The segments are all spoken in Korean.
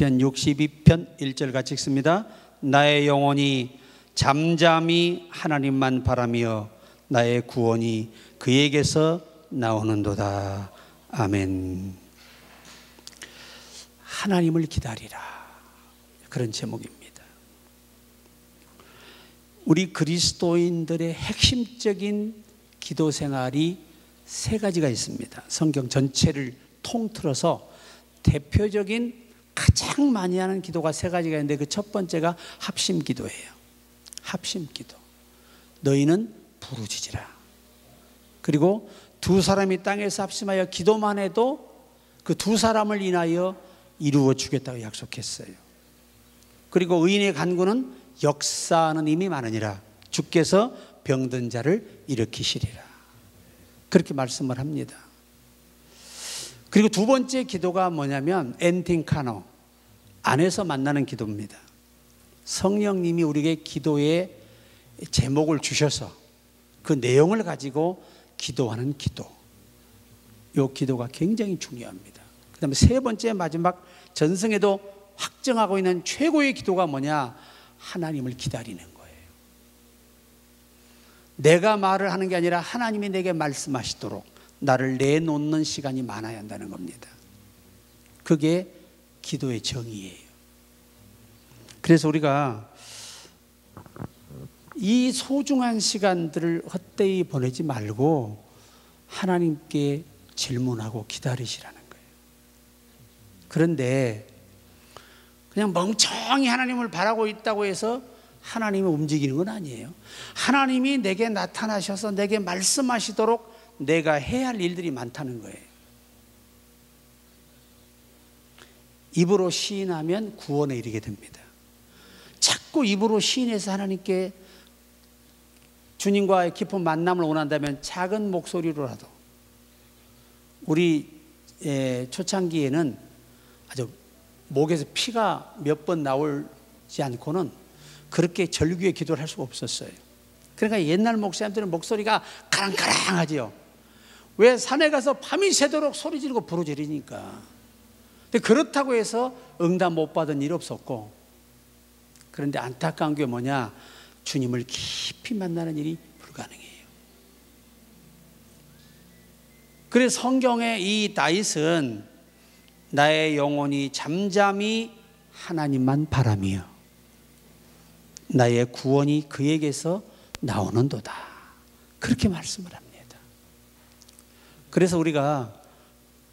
시편 62편 1절 같이 읽습니다. 나의 영혼이 잠잠히 하나님만 바라며 나의 구원이 그에게서 나오는도다. 아멘. 하나님을 기다리라, 그런 제목입니다. 우리 그리스도인들의 핵심적인 기도 생활이 세 가지가 있습니다. 성경 전체를 통틀어서 대표적인 가장 많이 하는 기도가 세 가지가 있는데, 그 첫 번째가 합심 기도예요. 합심 기도. 너희는 부르짖으라. 그리고 두 사람이 땅에서 합심하여 기도만 해도 그 두 사람을 인하여 이루어 주겠다고 약속했어요. 그리고 의인의 간구는 역사하는 힘이 많으니라. 주께서 병든 자를 일으키시리라. 그렇게 말씀을 합니다. 그리고 두 번째 기도가 뭐냐면 엔팅카노, 안에서 만나는 기도입니다. 성령님이 우리에게 기도의 제목을 주셔서 그 내용을 가지고 기도하는 기도. 이 기도가 굉장히 중요합니다. 그 다음에 세 번째, 마지막, 전승에도 확정하고 있는 최고의 기도가 뭐냐? 하나님을 기다리는 거예요. 내가 말을 하는 게 아니라 하나님이 내게 말씀하시도록 나를 내놓는 시간이 많아야 한다는 겁니다. 그게 기도의 정의예요. 그래서 우리가 이 소중한 시간들을 헛되이 보내지 말고 하나님께 질문하고 기다리시라는 거예요. 그런데 그냥 멍청이 하나님을 바라고 있다고 해서 하나님이 움직이는 건 아니에요. 하나님이 내게 나타나셔서 내게 말씀하시도록 내가 해야 할 일들이 많다는 거예요. 입으로 시인하면 구원에 이르게 됩니다. 자꾸 입으로 시인해서 하나님께 주님과의 깊은 만남을 원한다면 작은 목소리로라도, 우리 초창기에는 아주 목에서 피가 몇 번 나오지 않고는 그렇게 절규의 기도를 할 수가 없었어요. 그러니까 옛날 목사님들은 목소리가 가랑가랑하지요. 왜? 산에 가서 밤이 새도록 소리 지르고 부르짖으니까. 근데 그렇다고 해서 응답 못 받은 일 없었고, 그런데 안타까운 게 뭐냐? 주님을 깊이 만나는 일이 불가능해요. 그래서 성경의 이 다윗은 나의 영혼이 잠잠히 하나님만 바라며 나의 구원이 그에게서 나오는도다, 그렇게 말씀을 합니다. 그래서 우리가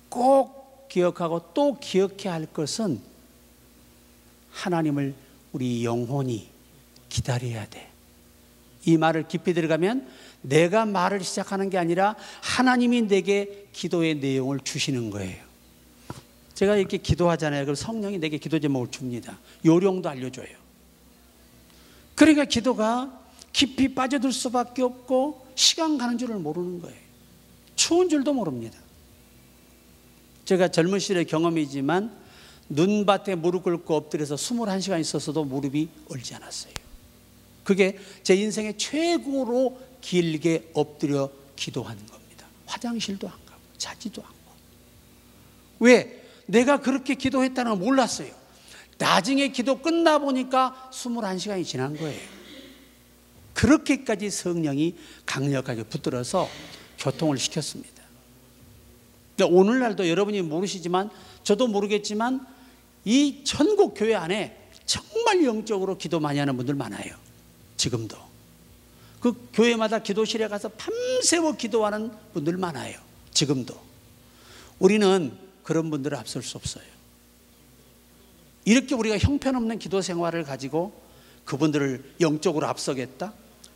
꼭 기억하고 또 기억해야 할 것은 하나님을 우리 영혼이 기다려야 돼. 이 말을 깊이 들어가면 내가 말을 시작하는 게 아니라 하나님이 내게 기도의 내용을 주시는 거예요. 제가 이렇게 기도하잖아요. 그럼 성령이 내게 기도 제목을 줍니다. 요령도 알려줘요. 그러니까 기도가 깊이 빠져들 수밖에 없고 시간 가는 줄을 모르는 거예요. 추운 줄도 모릅니다. 제가 젊은 시절의 경험이지만 눈밭에 무릎 꿇고 엎드려서 21시간 있었어도 무릎이 얼지 않았어요. 그게 제 인생의 최고로 길게 엎드려 기도하는 겁니다. 화장실도 안 가고 자지도 않고. 왜? 내가 그렇게 기도했다는 걸 몰랐어요. 나중에 기도 끝나 보니까 21시간이 지난 거예요. 그렇게까지 성령이 강력하게 붙들어서 교통을 시켰습니다. 오늘날도 여러분이 모르시지만 저도 모르겠지만 이 전국 교회 안에 정말 영적으로 기도 많이 하는 분들 많아요. 지금도 그 교회마다 기도실에 가서 밤새워 기도하는 분들 많아요. 지금도. 우리는 그런 분들을 앞설 수 없어요. 이렇게 우리가 형편없는 기도 생활을 가지고 그분들을 영적으로 앞서겠다,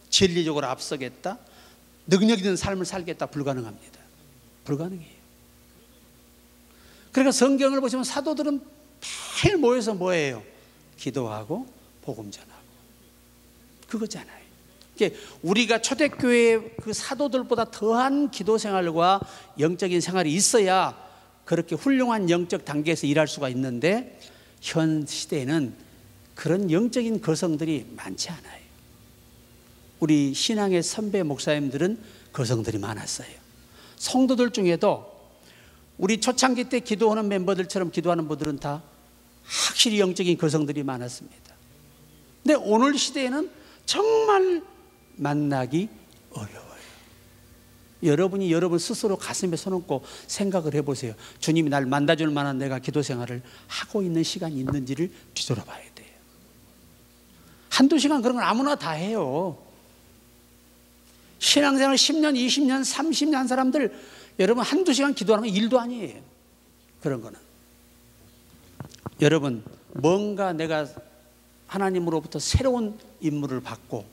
진리적으로 앞서겠다, 능력 있는 삶을 살겠다, 불가능합니다. 불가능해요. 그러니까 성경을 보시면 사도들은 매일 모여서 뭐예요? 기도하고 복음 전하고. 그거잖아요. 우리가 초대교회의 그 사도들보다 더한 기도 생활과 영적인 생활이 있어야 그렇게 훌륭한 영적 단계에서 일할 수가 있는데, 현 시대에는 그런 영적인 거성들이 많지 않아요. 우리 신앙의 선배 목사님들은 거성들이 많았어요. 성도들 중에도 우리 초창기 때 기도하는 멤버들처럼 기도하는 분들은 다 확실히 영적인 거성들이 많았습니다. 근데 오늘 시대에는 정말 만나기 어려워요. 여러분이 여러분 스스로 가슴에 손얹고 생각을 해보세요. 주님이 날 만나줄 만한 내가 기도 생활을 하고 있는 시간이 있는지를 뒤돌아봐야 돼요. 한두 시간 그런 건 아무나 다 해요. 신앙생활 10년, 20년, 30년 한 사람들, 여러분 한두 시간 기도하는 건 일도 아니에요. 그런 거는. 여러분, 뭔가 내가 하나님으로부터 새로운 임무를 받고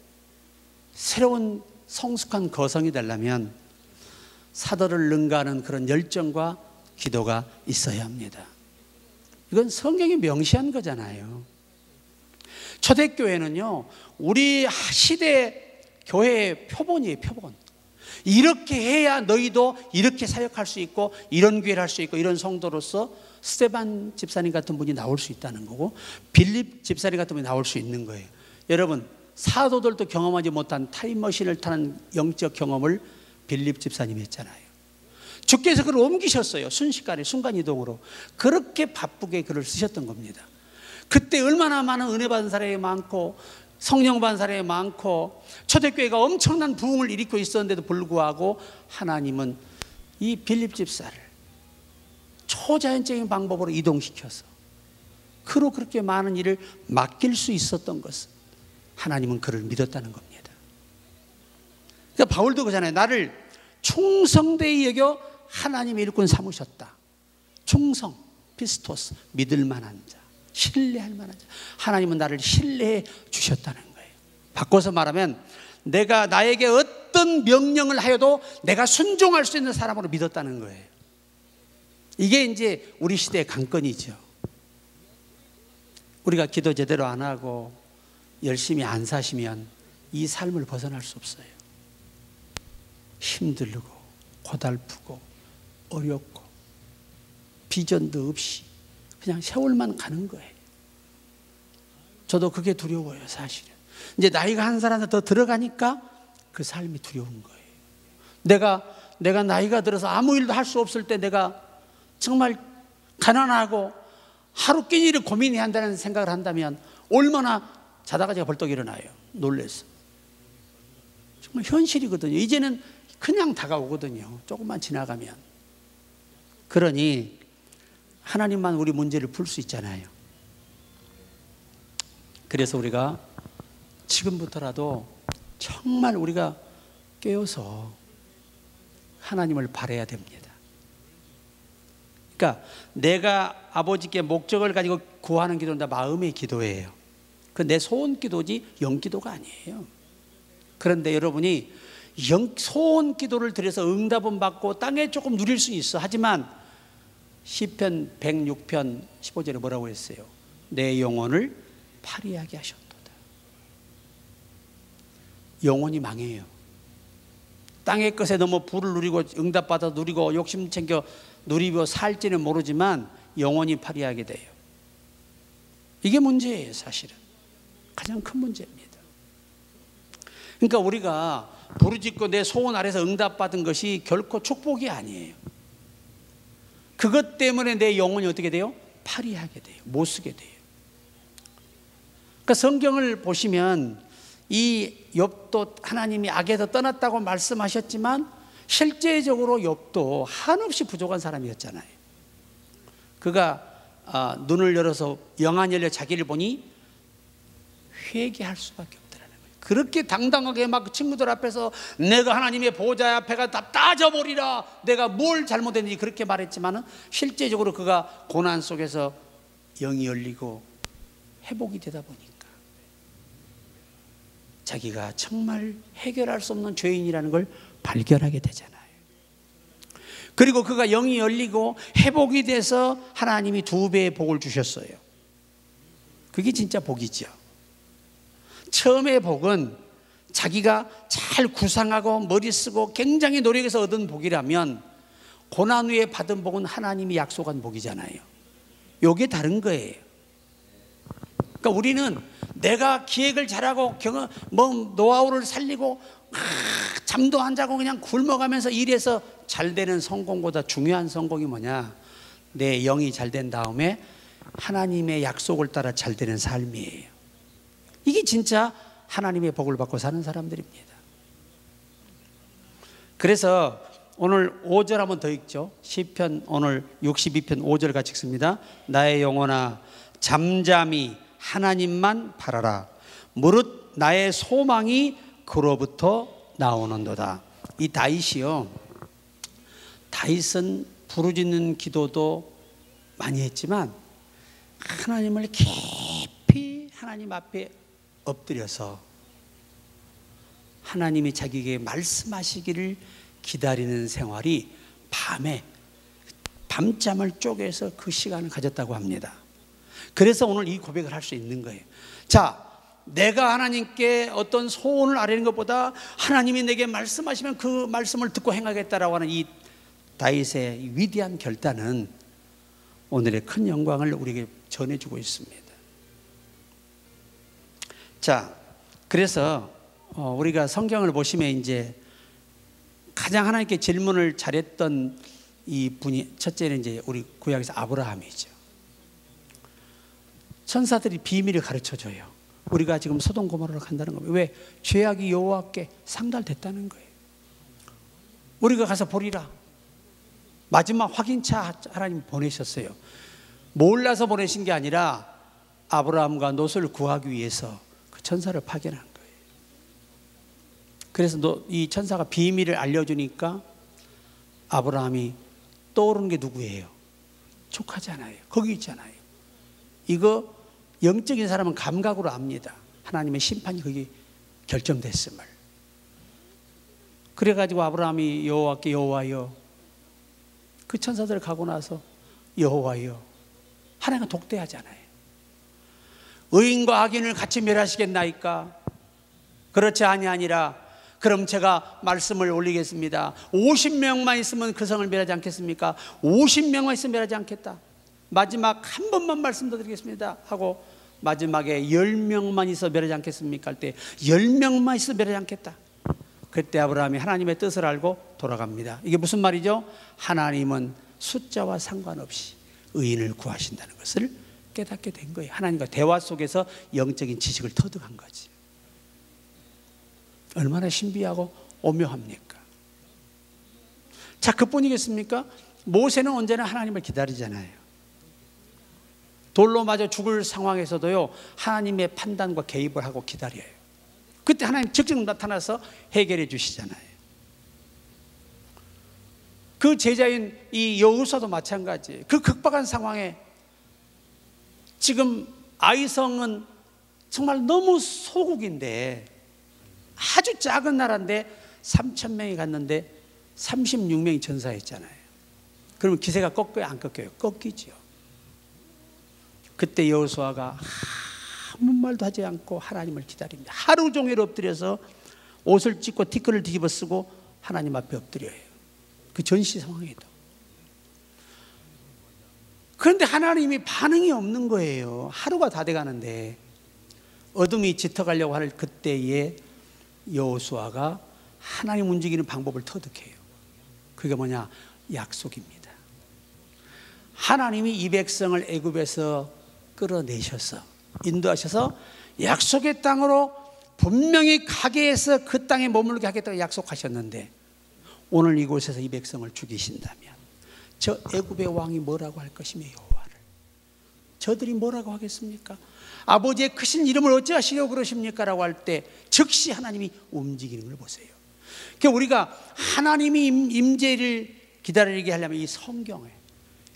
새로운 성숙한 거성이 되려면 사도를 능가하는 그런 열정과 기도가 있어야 합니다. 이건 성경이 명시한 거잖아요. 초대교회는요, 우리 시대 교회의 표본이에요, 표본. 이렇게 해야 너희도 이렇게 사역할 수 있고, 이런 교회를 할 수 있고, 이런 성도로서 스데반 집사님 같은 분이 나올 수 있다는 거고, 빌립 집사님 같은 분이 나올 수 있는 거예요. 여러분, 사도들도 경험하지 못한 타임머신을 타는 영적 경험을 빌립 집사님이 했잖아요. 주께서 그를 옮기셨어요. 순식간에 순간이동으로. 그렇게 바쁘게 글을 쓰셨던 겁니다. 그때 얼마나 많은 은혜 받은 사람이 많고 성령 받은 사람이 많고 초대교회가 엄청난 부흥을 일으키고 있었는데도 불구하고 하나님은 이 빌립 집사를 초자연적인 방법으로 이동시켜서 그로 그렇게 많은 일을 맡길 수 있었던 것은 하나님은 그를 믿었다는 겁니다. 그러니까 바울도 그러잖아요. 나를 충성되이 여겨 하나님의 일꾼 삼으셨다. 충성, 피스토스, 믿을 만한 자, 신뢰할 만한 자. 하나님은 나를 신뢰해 주셨다는 거예요. 바꿔서 말하면 내가 나에게 어떤 명령을 하여도 내가 순종할 수 있는 사람으로 믿었다는 거예요. 이게 이제 우리 시대의 관건이죠. 우리가 기도 제대로 안 하고 열심히 안 사시면 이 삶을 벗어날 수 없어요. 힘들고 고달프고 어렵고 비전도 없이 그냥 세월만 가는 거예요. 저도 그게 두려워요, 사실은. 이제 나이가 한 살 한 살 더 들어가니까 그 삶이 두려운 거예요. 내가 나이가 들어서 아무 일도 할 수 없을 때 내가 정말 가난하고 하루 끼니를 고민해야 한다는 생각을 한다면 얼마나 자다가 제가 벌떡 일어나요. 놀래서. 정말 현실이거든요. 이제는 그냥 다가오거든요. 조금만 지나가면. 그러니 하나님만 우리 문제를 풀 수 있잖아요. 그래서 우리가 지금부터라도 정말 우리가 깨어서 하나님을 바라야 됩니다. 그러니까 내가 아버지께 목적을 가지고 구하는 기도는 다 마음의 기도예요. 그 내 소원 기도지 영 기도가 아니에요. 그런데 여러분이 소원 기도를 드려서 응답은 받고 땅에 조금 누릴 수 있어. 하지만 시편 106편 15절에 뭐라고 했어요? 내 영혼을 파리하게 하셨도다. 영혼이 망해요. 땅의 것에 너무 부를 누리고 응답받아 누리고 욕심 챙겨 누리고 살지는 모르지만 영혼이 파리하게 돼요. 이게 문제예요, 사실은. 가장 큰 문제입니다. 그러니까 우리가 부르짖고 내 소원 아래서 응답받은 것이 결코 축복이 아니에요. 그것 때문에 내 영혼이 어떻게 돼요? 파리하게 돼요. 못 쓰게 돼요. 그러니까 성경을 보시면 이 욥도 하나님이 악에서 떠났다고 말씀하셨지만 실제적으로 욥도 한없이 부족한 사람이었잖아요. 그가 눈을 열어서 영안 열려 자기를 보니 회개할 수밖에 없더라는 거예요. 그렇게 당당하게 막 친구들 앞에서 내가 하나님의 보좌 앞에가 다 따져버리라, 내가 뭘 잘못했는지 그렇게 말했지만은 실제적으로 그가 고난 속에서 영이 열리고 회복이 되다 보니까 자기가 정말 해결할 수 없는 죄인이라는 걸 발견하게 되잖아요. 그리고 그가 영이 열리고 회복이 돼서 하나님이 2배의 복을 주셨어요. 그게 진짜 복이죠. 처음의 복은 자기가 잘 구상하고 머리 쓰고 굉장히 노력해서 얻은 복이라면 고난 후에 받은 복은 하나님이 약속한 복이잖아요. 이게 다른 거예요. 그러니까 우리는 내가 기획을 잘하고 노하우를 살리고 잠도 안 자고 그냥 굶어가면서 일해서 잘 되는 성공보다 중요한 성공이 뭐냐? 내 영이 잘 된 다음에 하나님의 약속을 따라 잘 되는 삶이에요. 이게 진짜 하나님의 복을 받고 사는 사람들입니다. 그래서 오늘 5절 한번 더 읽죠. 시편 오늘 62편 5절 같이 읽습니다. 나의 영혼아 잠잠히 하나님만 바라라. 무릇 나의 소망이 그로부터 나오는도다. 이 다윗이요, 다윗은 부르짖는 기도도 많이 했지만 하나님을 깊이 하나님 앞에 엎드려서 하나님이 자기에게 말씀하시기를 기다리는 생활이 밤에 밤잠을 쪼개서 그 시간을 가졌다고 합니다. 그래서 오늘 이 고백을 할 수 있는 거예요. 자, 내가 하나님께 어떤 소원을 아뢰는 것보다 하나님이 내게 말씀하시면 그 말씀을 듣고 행하겠다라고 하는 이 다윗의 위대한 결단은 오늘의 큰 영광을 우리에게 전해주고 있습니다. 자, 그래서 우리가 성경을 보시면 이제 가장 하나님께 질문을 잘했던 이 분이, 첫째는 이제 우리 구약에서 아브라함이죠. 천사들이 비밀을 가르쳐줘요. 우리가 지금 소돔 고모라로 간다는 거예요. 왜? 죄악이 여호와께 상달됐다는 거예요. 우리가 가서 보리라. 마지막 확인차 하나님 보내셨어요. 몰라서 보내신 게 아니라 아브라함과 롯을 구하기 위해서 그 천사를 파견한 거예요. 그래서 이 천사가 비밀을 알려주니까 아브라함이 떠오르는 게 누구예요? 조카잖아요. 거기 있잖아요. 이거 영적인 사람은 감각으로 압니다. 하나님의 심판이 거기 결정됐음을. 그래가지고 아브라함이 여호와께 여호와여, 그 천사들 가고 나서 여호와여, 하나님은 독대하잖아요. 의인과 악인을 같이 멸하시겠나이까? 그렇지 아니하니라. 그럼 제가 말씀을 올리겠습니다. 50명만 있으면 그 성을 멸하지 않겠습니까? 50명만 있으면 멸하지 않겠다. 마지막 한 번만 말씀 더 드리겠습니다 하고 마지막에 10명만 있어 멸하지 않겠습니까? 할 때 10명만 있어 멸하지 않겠다. 그때 아브라함이 하나님의 뜻을 알고 돌아갑니다. 이게 무슨 말이죠? 하나님은 숫자와 상관없이 의인을 구하신다는 것을 깨닫게 된 거예요. 하나님과 대화 속에서 영적인 지식을 터득한 거지. 얼마나 신비하고 오묘합니까? 자, 그뿐이겠습니까? 모세는 언제나 하나님을 기다리잖아요. 돌로 맞아 죽을 상황에서도요, 하나님의 판단과 개입을 하고 기다려요. 그때 하나님 직접 나타나서 해결해 주시잖아요. 그 제자인 이 여호수아도 마찬가지예요. 그 극박한 상황에 지금 아이성은 정말 너무 소국인데, 아주 작은 나라인데 3,000명이 갔는데 36명이 전사했잖아요. 그러면 기세가 꺾여요, 안 꺾여요? 꺾이죠. 그때 여호수아가 아무 말도 하지 않고 하나님을 기다립니다. 하루 종일 엎드려서 옷을 찢고 티끌을 뒤집어 쓰고 하나님 앞에 엎드려요. 그 전시 상황에도. 그런데 하나님이 반응이 없는 거예요. 하루가 다 돼가는데. 어둠이 짙어가려고 할 그때에 여호수아가 하나님 움직이는 방법을 터득해요. 그게 뭐냐? 약속입니다. 하나님이 이 백성을 애굽에서 끌어내셔서 인도하셔서 약속의 땅으로 분명히 가게 해서 그 땅에 머물게 하겠다고 약속하셨는데, 오늘 이곳에서 이 백성을 죽이신다면 저 애굽의 왕이 뭐라고 할 것이며 여호와를 저들이 뭐라고 하겠습니까? 아버지의 크신 이름을 어찌하시려고 그러십니까? 라고 할 때 즉시 하나님이 움직이는 걸 보세요. 그러니까 우리가 하나님이 임재를 기다리게 하려면 이 성경에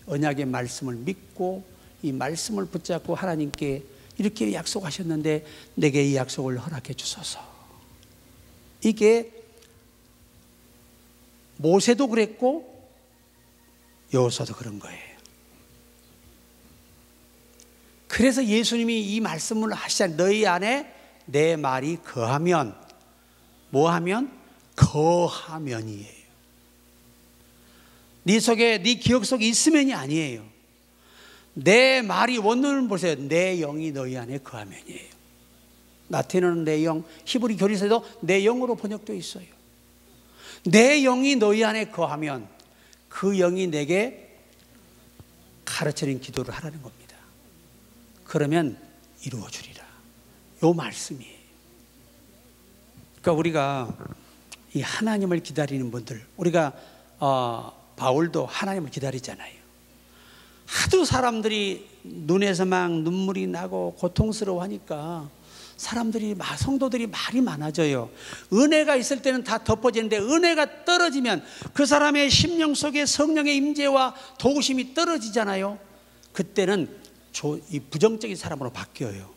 언약의 말씀을 믿고 이 말씀을 붙잡고 하나님께 이렇게 약속하셨는데 내게 이 약속을 허락해 주소서. 이게 모세도 그랬고 여호수아도 그런 거예요. 그래서 예수님이 이 말씀을 하시잖아요. 너희 안에 내 말이 거하면, 뭐하면? 거하면이에요. 네 속에, 네 기억 속에 있으면이 아니에요. 내 말이, 원문을 보세요. 내 영이 너희 안에 거하면이에요. 라틴어는 내 영, 히브리 교리서에도 내 영으로 번역되어 있어요. 내 영이 너희 안에 거하면 그 영이 내게 가르치는 기도를 하라는 겁니다. 그러면 이루어주리라. 요 말씀이에요. 그러니까 우리가 이 하나님을 기다리는 분들, 우리가 바울도 하나님을 기다리잖아요. 하도 사람들이 눈에서 막 눈물이 나고 고통스러워하니까 사람들이, 성도들이 말이 많아져요. 은혜가 있을 때는 다 덮어지는데 은혜가 떨어지면 그 사람의 심령 속에 성령의 임재와 도우심이 떨어지잖아요. 그때는 이 부정적인 사람으로 바뀌어요.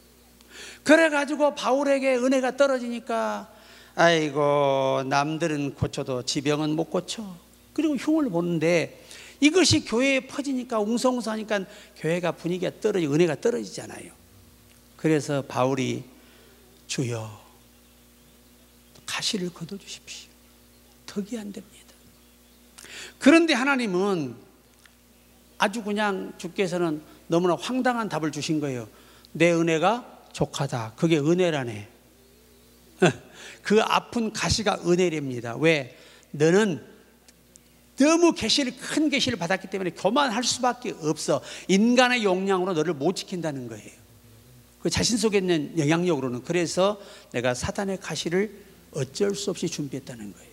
그래가지고 바울에게 은혜가 떨어지니까 아이고 남들은 고쳐도 지병은 못 고쳐. 그리고 흉을 보는데 이것이 교회에 퍼지니까 웅성웅성하니까 교회가 분위기가 떨어지고 은혜가 떨어지잖아요. 그래서 바울이 주여 가시를 거둬주십시오. 덕이 안 됩니다. 그런데 하나님은 아주 그냥 주께서는 너무나 황당한 답을 주신 거예요. 내 은혜가 족하다. 그게 은혜라네. 그 아픈 가시가 은혜랍니다. 왜? 너는 너무 큰 계시를 받았기 때문에 교만할 수밖에 없어. 인간의 역량으로 너를 못 지킨다는 거예요. 그 자신 속에 있는 영향력으로는. 그래서 내가 사단의 가시를 어쩔 수 없이 준비했다는 거예요.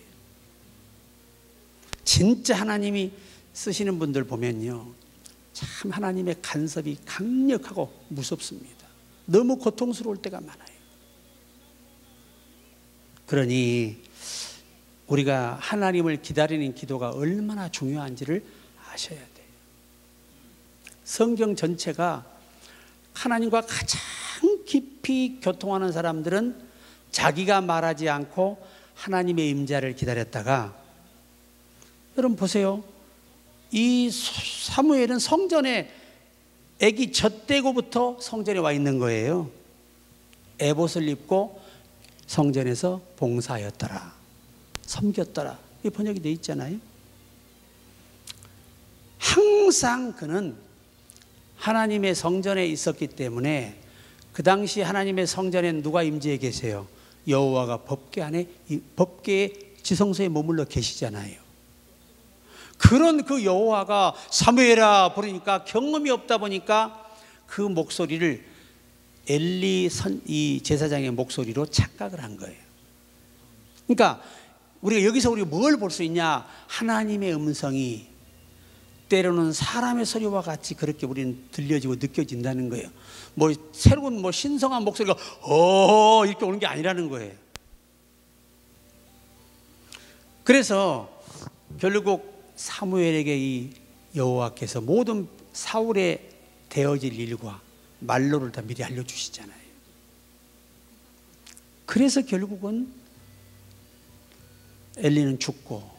진짜 하나님이 쓰시는 분들 보면요, 참 하나님의 간섭이 강력하고 무섭습니다. 너무 고통스러울 때가 많아요. 그러니 우리가 하나님을 기다리는 기도가 얼마나 중요한지를 아셔야 돼요. 성경 전체가 하나님과 가장 깊이 교통하는 사람들은 자기가 말하지 않고 하나님의 임재를 기다렸다가, 여러분 보세요. 이 사무엘은 성전에 아기 젖대고부터 성전에 와 있는 거예요. 에봇을 입고 성전에서 봉사하였더라, 섬겼더라. 이 번역이 되어 있잖아요. 항상 그는 하나님의 성전에 있었기 때문에, 그 당시 하나님의 성전에 누가 임재해 계세요? 여호와가 법궤 안에, 법궤의 지성소에 머물러 계시잖아요. 그런 그 여호와가 사무엘아 부르니까 경험이 없다 보니까 그 목소리를 엘리 이 제사장의 목소리로 착각을 한 거예요. 그러니까 우리가 여기서 뭘 볼 수 있냐? 하나님의 음성이 때로는 사람의 소리와 같이 그렇게 우리는 들려지고 느껴진다는 거예요. 새로운 신성한 목소리가 이렇게 오는 게 아니라는 거예요. 그래서 결국 사무엘에게 이 여호와께서 모든 사울의 되어질 일과 말로를 다 미리 알려주시잖아요. 그래서 결국은 엘리는 죽고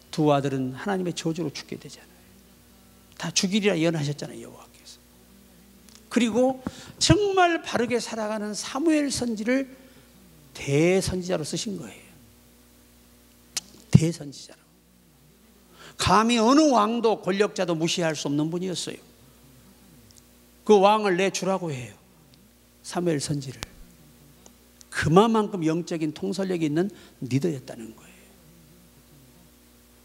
두 아들은 하나님의 저주로 죽게 되잖아요. 다 죽이리라 예언하셨잖아요, 여호와께서. 그리고 정말 바르게 살아가는 사무엘 선지를 대선지자로 쓰신 거예요. 대선지자로. 감히 어느 왕도 권력자도 무시할 수 없는 분이었어요. 그 왕을 내주라고 해요, 사무엘 선지를. 그만큼 영적인 통솔력이 있는 리더였다는 거예요.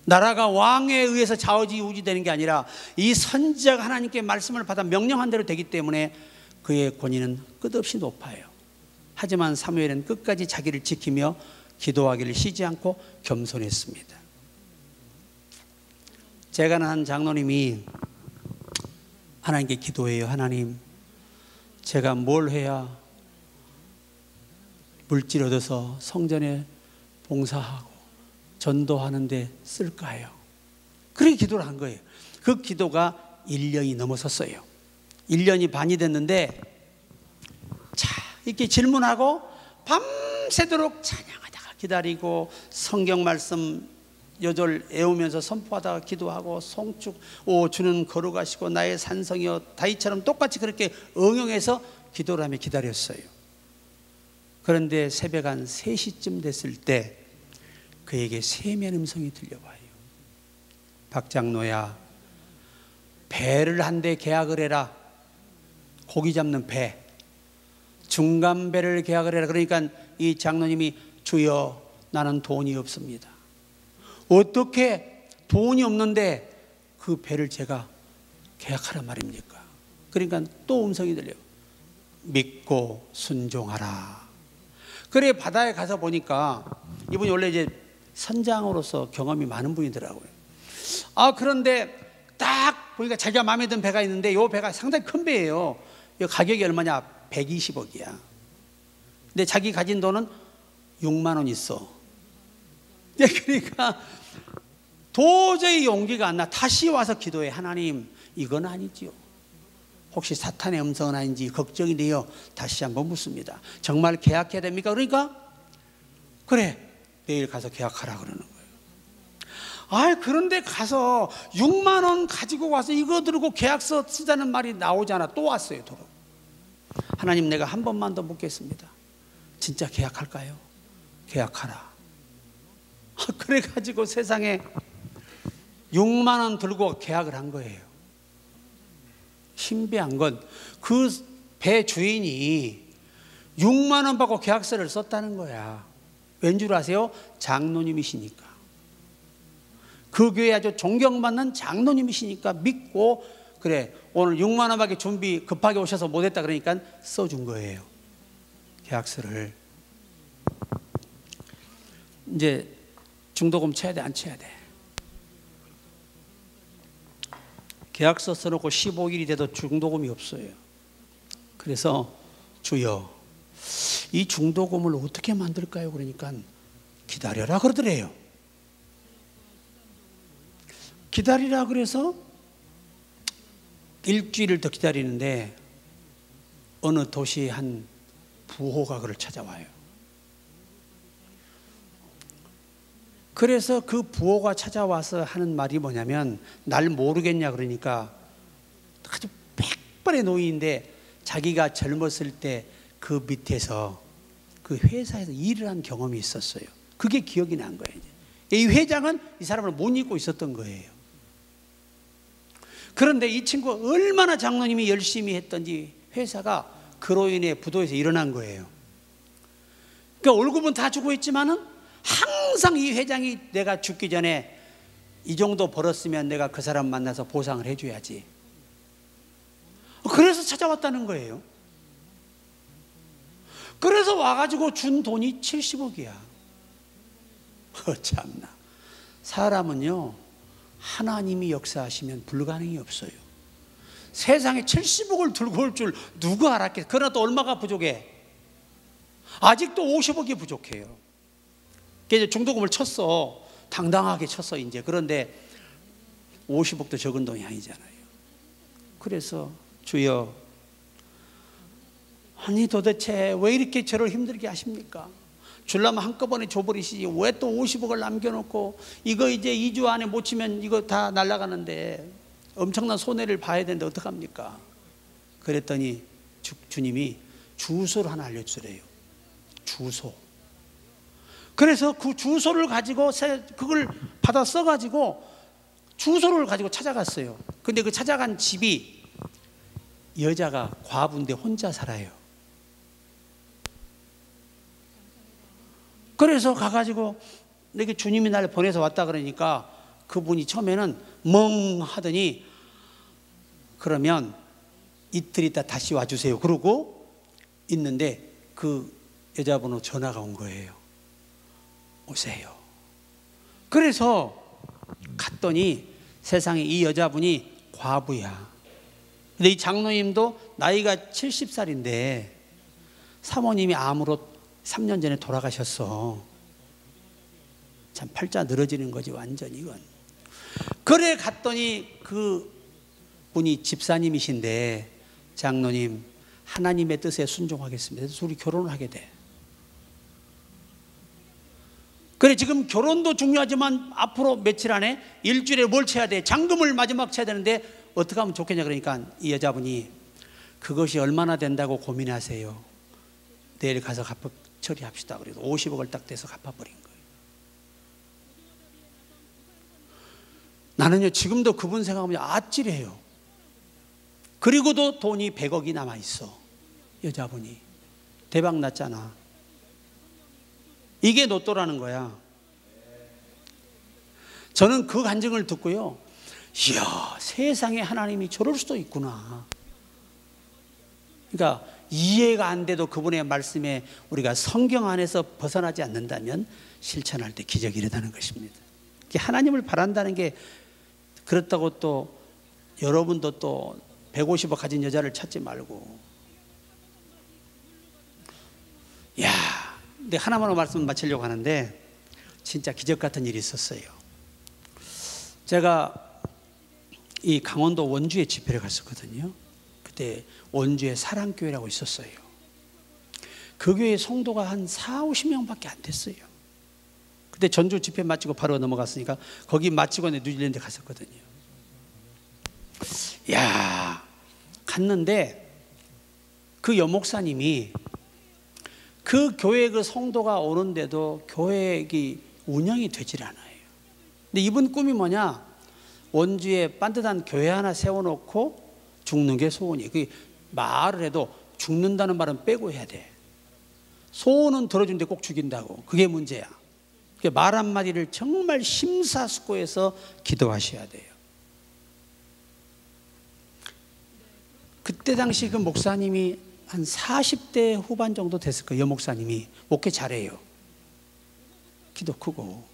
나라가 왕에 의해서 좌우지우지되는 게 아니라 이 선지자가 하나님께 말씀을 받아 명령한 대로 되기 때문에 그의 권위는 끝없이 높아요. 하지만 사무엘은 끝까지 자기를 지키며 기도하기를 쉬지 않고 겸손했습니다. 제가 아는 한 장로님이 하나님께 기도해요. 하나님, 제가 뭘 해야 물질 얻어서 성전에 봉사하고 전도하는 데 쓸까요? 그렇게 기도를 한 거예요. 그 기도가 1년이 넘어섰어요. 1년이 반이 됐는데, 자, 이렇게 질문하고 밤새도록 찬양하다가 기다리고 성경 말씀 여절 애우면서 선포하다가 기도하고 송축 주는 걸어가시고 나의 산성이여 다윗처럼 똑같이 그렇게 응용해서 기도를 하며 기다렸어요. 그런데 새벽 한 3시쯤 됐을 때 그에게 세미한 음성이 들려와요. 박장로야, 배를 한 대 계약을 해라. 고기 잡는 배, 중간 배를 계약을 해라. 그러니까 이 장로님이 주여 나는 돈이 없습니다. 어떻게 돈이 없는데 그 배를 제가 계약하란 말입니까? 그러니까 또 음성이 들려요. 믿고 순종하라. 그래 바다에 가서 보니까 이분이 원래 이제 선장으로서 경험이 많은 분이더라고요. 그런데 딱 보니까 자기가 마음에 든 배가 있는데 이 배가 상당히 큰 배예요. 이 가격이 얼마냐? 120억이야. 근데 자기 가진 돈은 6만 원 있어. 그러니까 도저히 용기가 안 나. 다시 와서 기도해. 하나님, 이건 아니지요. 혹시 사탄의 음성은 아닌지 걱정이 돼요. 다시 한번 묻습니다. 정말 계약해야 됩니까? 그러니까 그래, 내일 가서 계약하라 그러는 거예요. 그런데 가서 6만 원 가지고 와서 이거 들고 계약서 쓰자는 말이 나오잖아. 또 왔어요, 도로. 하나님, 내가 한 번만 더 묻겠습니다. 진짜 계약할까요? 계약하라. 그래가지고 세상에 6만 원 들고 계약을 한 거예요. 신비한 건 그 배 주인이 6만 원 받고 계약서를 썼다는 거야. 왠 줄 아세요? 장로님이시니까. 그 교회 아주 존경받는 장로님이시니까 믿고, 그래 오늘 6만 원 받기 준비 급하게 오셔서 못했다 그러니까 써준 거예요, 계약서를. 이제 중도금 쳐야 돼, 안 쳐야 돼? 계약서 써놓고 15일이 돼도 중도금이 없어요. 그래서 주여, 이 중도금을 어떻게 만들까요? 그러니까 기다려라 그러더래요. 기다리라 그래서 일주일을 더 기다리는데 어느 도시 한 부호가 그를 찾아와요. 그래서 그 부호가 찾아와서 하는 말이 뭐냐면, 날 모르겠냐 그러니까 아주 백발의 노인인데 자기가 젊었을 때 그 밑에서 그 회사에서 일을 한 경험이 있었어요. 그게 기억이 난 거예요. 이 회장은 이 사람을 못 잊고 있었던 거예요. 그런데 이 친구가 얼마나 장로님이 열심히 했던지 회사가 그로 인해 부도에서 일어난 거예요. 그러니까 월급은 다 주고 있지만은 항상 이 회장이 내가 죽기 전에 이 정도 벌었으면 내가 그 사람 만나서 보상을 해줘야지. 그래서 찾아왔다는 거예요. 그래서 와가지고 준 돈이 70억이야. 참나. 사람은요, 하나님이 역사하시면 불가능이 없어요. 세상에 70억을 들고 올 줄 누가 알았겠어. 그러나 또 얼마가 부족해? 아직도 50억이 부족해요. 그래서 중도금을 쳤어. 당당하게 쳤어 이제. 그런데 50억도 적은 돈이 아니잖아요. 그래서 주여, 아니 도대체 왜 이렇게 저를 힘들게 하십니까? 주려면 한꺼번에 줘버리시지 왜 또 50억을 남겨놓고, 이거 이제 2주 안에 못 치면 이거 다 날아가는데 엄청난 손해를 봐야 되는데 어떡합니까? 그랬더니 주님이 주소를 하나 알려주래요. 주소. 그래서 그 주소를 가지고 그걸 받아 써가지고 주소를 가지고 찾아갔어요. 근데 그 찾아간 집이 여자가 과부인데 혼자 살아요. 그래서 가가지고 이렇게 주님이 날 보내서 왔다 그러니까 그분이 처음에는 멍 하더니, 그러면 이틀 있다 다시 와주세요 그러고 있는데 그 여자분으로 전화가 온 거예요. 오세요. 그래서 갔더니 세상에 이 여자분이 과부야. 근데 이 장로님도 나이가 70살인데 사모님이 암으로 3년 전에 돌아가셨어. 참 팔자 늘어지는 거지 완전 이건. 그래 갔더니 그 분이 집사님이신데, 장로님 하나님의 뜻에 순종하겠습니다. 그래서 둘이 결혼을 하게 돼. 그래 지금 결혼도 중요하지만 앞으로 며칠 안에 일주일에 뭘 쳐야 돼? 잔금을 마지막 쳐야 되는데 어떻게 하면 좋겠냐 그러니까 이 여자분이 그것이 얼마나 된다고 고민하세요. 내일 가서 처리합시다. 그래서 50억을 딱 대서 갚아버린 거예요. 나는요 지금도 그분 생각하면 아찔해요. 그리고도 돈이 100억이 남아있어. 여자분이 대박 났잖아. 이게 로또라는 거야. 저는 그 간증을 듣고요, 이야 세상에 하나님이 저럴 수도 있구나. 그러니까 이해가 안 돼도 그분의 말씀에 우리가 성경 안에서 벗어나지 않는다면 실천할 때 기적이 일어나는 것입니다. 하나님을 바란다는 게 그렇다고 또 여러분도 또 150억 가진 여자를 찾지 말고, 야, 근데 하나만 말씀 마치려고 하는데 진짜 기적 같은 일이 있었어요. 제가 이 강원도 원주에 집회를 갔었거든요. 그때 원주에 사랑교회라고 있었어요. 그 교회 성도가 한 40-50명밖에 안 됐어요. 그때 전주 집회 마치고 바로 넘어갔으니까 거기 마치고 뉴질랜드 갔었거든요. 야, 갔는데 그 여목사님이 그 교회 그 성도가 오는데도 교회가 운영이 되질 않아요. 근데 이분 꿈이 뭐냐? 원주에 반듯한 교회 하나 세워놓고 죽는 게 소원이에요. 그 말을 해도 죽는다는 말은 빼고 해야 돼. 소원은 들어주는데 꼭 죽인다고. 그게 문제야. 말 한마디를 정말 심사숙고해서 기도하셔야 돼요. 그때 당시 그 목사님이 한 40대 후반 정도 됐을 거예요. 여목사님이 목회 잘해요. 기도 크고.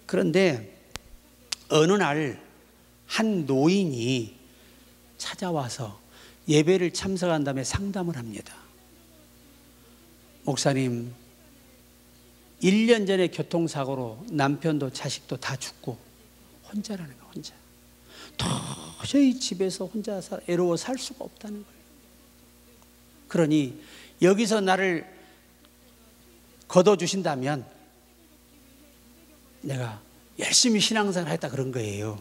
그런데 어느 날 한 노인이 찾아와서 예배를 참석한 다음에 상담을 합니다. 목사님, 1년 전에 교통사고로 남편도 자식도 다 죽고 혼자라는 거야, 혼자. 도저히 집에서 혼자 애로워 살 수가 없다는 거예요. 그러니 여기서 나를 거둬주신다면 내가 열심히 신앙생활 했다 그런 거예요.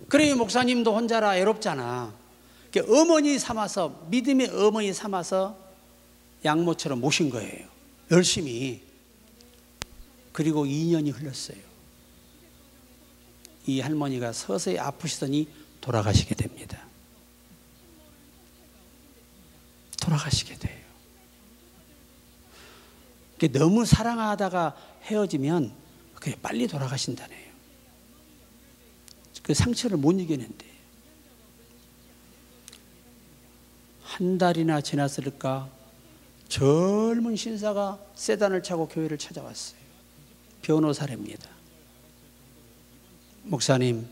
그래, 목사님도 혼자라 애롭잖아. 어머니 삼아서, 믿음의 어머니 삼아서 양모처럼 모신 거예요. 열심히. 그리고 2년이 흘렀어요. 이 할머니가 서서히 아프시더니 돌아가시게 됩니다. 돌아가시게 돼요. 너무 사랑하다가 헤어지면 그게 빨리 돌아가신다네요. 그 상처를 못 이겨낸대. 한 달이나 지났을까 젊은 신사가 세단을 차고 교회를 찾아왔어요. 변호사랍니다. 목사님,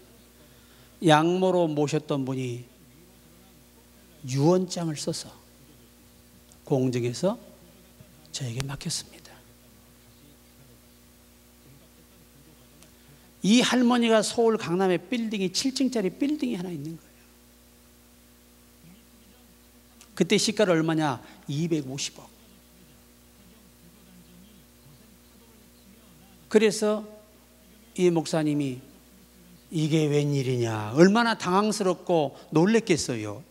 양모로 모셨던 분이 유언장을 써서 공증해서 저에게 맡겼습니다. 이 할머니가 서울 강남에 빌딩이 7층짜리 빌딩이 하나 있는 거예요. 그때 시가를 얼마냐? 250억. 그래서 이 목사님이 이게 웬일이냐, 얼마나 당황스럽고 놀랬겠어요.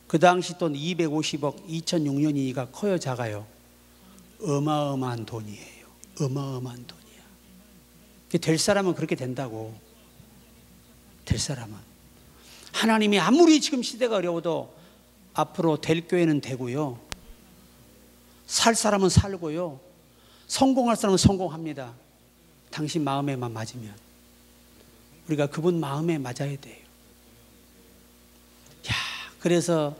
그 당시 돈 250억, 2006년이니까 커요, 작아요? 어마어마한 돈이에요. 어마어마한 돈이야. 될 사람은 그렇게 된다고. 될 사람은. 하나님이 아무리 지금 시대가 어려워도 앞으로 될 교회는 되고요, 살 사람은 살고요, 성공할 사람은 성공합니다. 당신 마음에만 맞으면. 우리가 그분 마음에 맞아야 돼요. 야, 그래서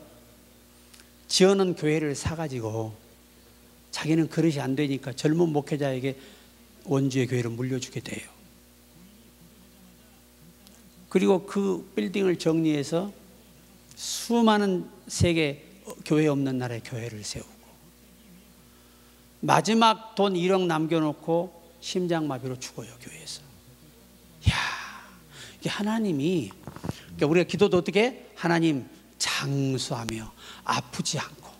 지어놓은 교회를 사가지고 자기는 그릇이 안 되니까 젊은 목회자에게 원주의 교회를 물려주게 돼요. 그리고 그 빌딩을 정리해서 수많은 세계 교회 없는 나라에 교회를 세우고, 마지막 돈 1억 남겨놓고 심장마비로 죽어요, 교회에서. 이야, 이게 하나님이, 그러니까 우리가 기도도 어떻게? 하나님 장수하며 아프지 않고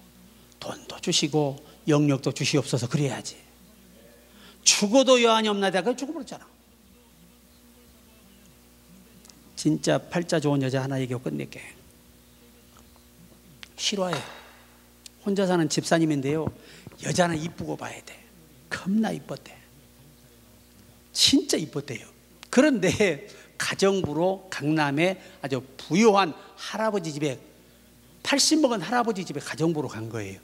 돈도 주시고 영역도 주시옵소서. 그래야지. 죽어도 여한이 없나다. 그거 죽어버렸잖아. 진짜 팔자 좋은 여자 하나 얘기하고 끝낼게. 싫어해. 혼자 사는 집사님인데요, 여자는 이쁘고 봐야 돼. 겁나 이뻤대. 진짜 이뻤대요. 그런데 가정부로 강남에 아주 부유한 할아버지 집에, 80 먹은 할아버지 집에 가정부로 간 거예요.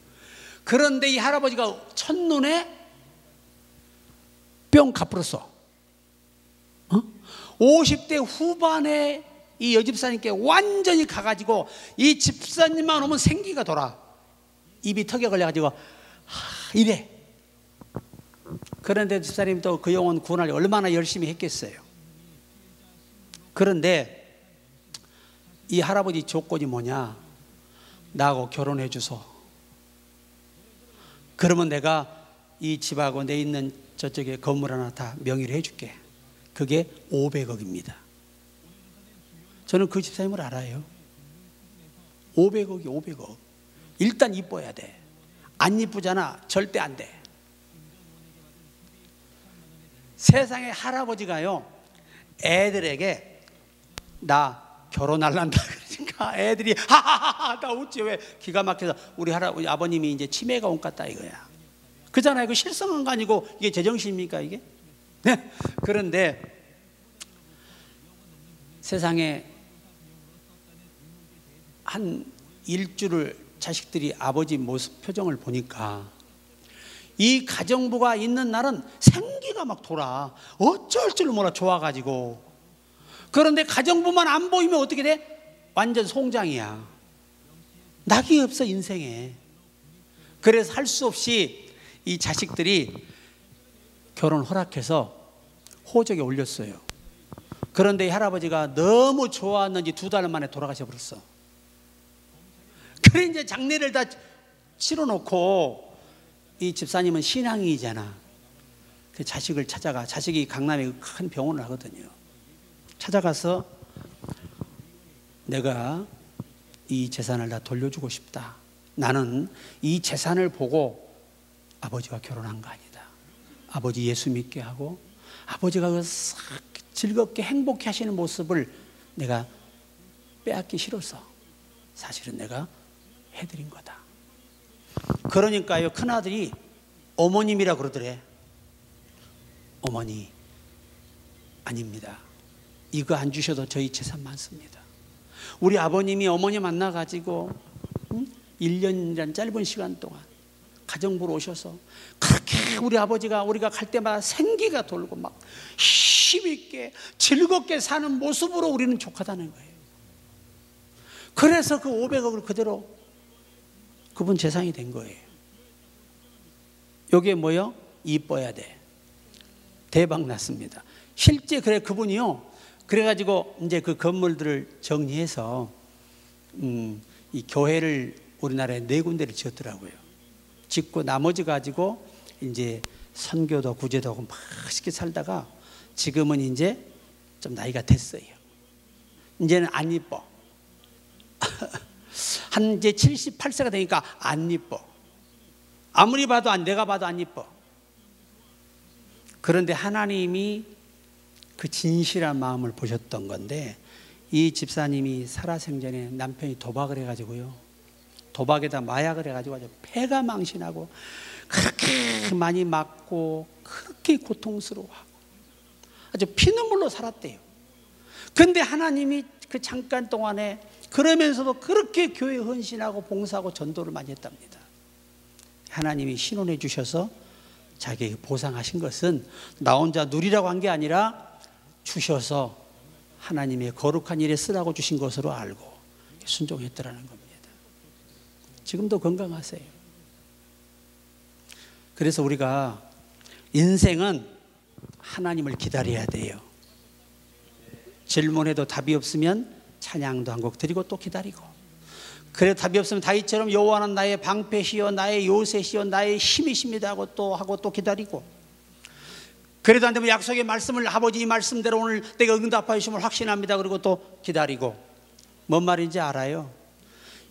그런데 이 할아버지가 첫눈에 뿅 가버렸어. 50대 후반에 이 여집사님께 완전히 가가지고 이 집사님만 오면 생기가 돌아. 입이 턱에 걸려가지고 이래. 그런데 집사님도 그 영혼 구원을 얼마나 열심히 했겠어요. 그런데 이 할아버지 조건이 뭐냐? 나하고 결혼해 주소. 그러면 내가 이 집하고 내 있는 저쪽에 건물 하나 다 명의를 해줄게. 그게 500억입니다. 저는 그 집사님을 알아요. 500억이 500억. 일단 이뻐야 돼. 안 이쁘잖아. 절대 안 돼. 세상에 할아버지가요, 애들에게 나 결혼할란다 그러니까 애들이 하하하하 다 웃지. 왜? 기가 막혀서 우리 아버님이 이제 치매가 온 것 같다 이거야. 그잖아요. 그 실성한 거 아니고 이게 제정신입니까 이게? 네. 그런데 세상에 한 일주를 자식들이 아버지 모습 표정을 보니까 이 가정부가 있는 날은 생기가 막 돌아. 어쩔 줄 몰라 좋아가지고. 그런데 가정부만 안 보이면 어떻게 돼? 완전 송장이야. 낙이 없어 인생에. 그래서 할 수 없이 이 자식들이 결혼 허락해서 호적에 올렸어요. 그런데 이 할아버지가 너무 좋았는지 2달 만에 돌아가셔 버렸어. 그래 이제 장례를 다 치러놓고 이 집사님은 신앙인이잖아. 그 자식을 찾아가. 자식이 강남에 큰 병원을 하거든요. 찾아가서 내가 이 재산을 다 돌려주고 싶다. 나는 이 재산을 보고 아버지와 결혼한 거 아니다. 아버지 예수 믿게 하고 아버지가 그 싹 즐겁게 행복해 하시는 모습을 내가 빼앗기 싫어서 사실은 내가 해드린 거다. 그러니까요, 큰아들이 어머님이라 그러더래. 어머니, 아닙니다. 이거 안 주셔도 저희 재산 많습니다. 우리 아버님이 어머니 만나가지고 1년이란 짧은 시간 동안 가정부로 오셔서 그렇게 우리 아버지가 우리가 갈 때마다 생기가 돌고 막 힘있게 즐겁게 사는 모습으로 우리는 족하다는 거예요. 그래서 그 500억을 그대로 그분 재산이 된 거예요. 이게 뭐요? 이뻐야 돼. 대박 났습니다. 실제 그래 그분이요. 그래가지고 이제 그 건물들을 정리해서 이 교회를 우리나라에 4군데를 지었더라고요. 짓고 나머지 가지고 이제 선교도 구제도 하고 맛있게 살다가 지금은 이제 좀 나이가 됐어요. 이제는 안 이뻐. 한 이제 78세가 되니까 안 이뻐. 아무리 봐도 내가 봐도 안 이뻐. 그런데 하나님이 그 진실한 마음을 보셨던 건데 이 집사님이 살아생전에 남편이 도박을 해가지고요. 도박에다 마약을 해가지고 아주 폐가 망신하고 그렇게 많이 맞고 그렇게 고통스러워하고 아주 피눈물로 살았대요. 근데 하나님이 그 잠깐 동안에 그러면서도 그렇게 교회 헌신하고 봉사하고 전도를 많이 했답니다. 하나님이 신원해 주셔서 자기에게 보상하신 것은 나 혼자 누리라고 한 게 아니라 주셔서 하나님의 거룩한 일에 쓰라고 주신 것으로 알고 순종했더라는 겁니다. 지금도 건강하세요. 그래서 우리가 인생은 하나님을 기다려야 돼요. 질문해도 답이 없으면 찬양도 한 곡 드리고 또 기다리고, 그래 답이 없으면 다윗처럼 여호와는 나의 방패시요 나의 요새시요 나의 힘이십니다 하고 또 기다리고, 그래도 안 되면 약속의 말씀을 아버지 이 말씀대로 오늘 내가 응답하여 주심을 확신합니다. 그리고 또 기다리고. 뭔 말인지 알아요?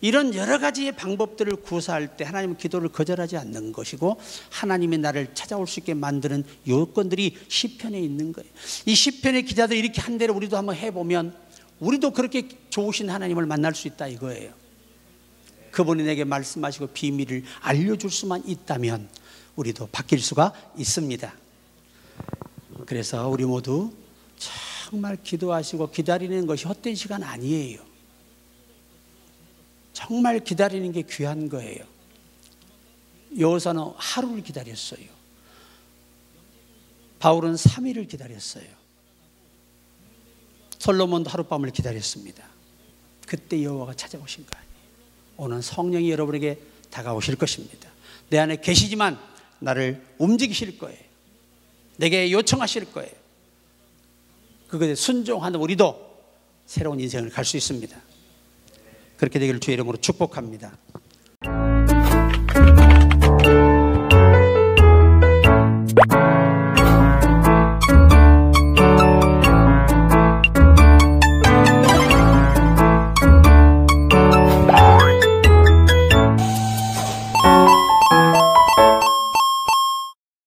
이런 여러 가지의 방법들을 구사할 때 하나님은 기도를 거절하지 않는 것이고 하나님이 나를 찾아올 수 있게 만드는 요건들이 시편에 있는 거예요. 이 시편의 기자들이 이렇게 한 대로 우리도 한번 해보면 우리도 그렇게 좋으신 하나님을 만날 수 있다 이거예요. 그분이 내게 말씀하시고 비밀을 알려줄 수만 있다면 우리도 바뀔 수가 있습니다. 그래서 우리 모두 정말 기도하시고 기다리는 것이 헛된 시간 아니에요. 정말 기다리는 게 귀한 거예요. 여호사는 하루를 기다렸어요. 바울은 3일을 기다렸어요. 솔로몬도 하룻밤을 기다렸습니다. 그때 여호와가 찾아오신 거 아니에요. 오늘 성령이 여러분에게 다가오실 것입니다. 내 안에 계시지만 나를 움직이실 거예요. 내게 요청하실 거예요. 그것에 순종하는 우리도 새로운 인생을 갈 수 있습니다. 그렇게 되기를 주의 이름으로 축복합니다.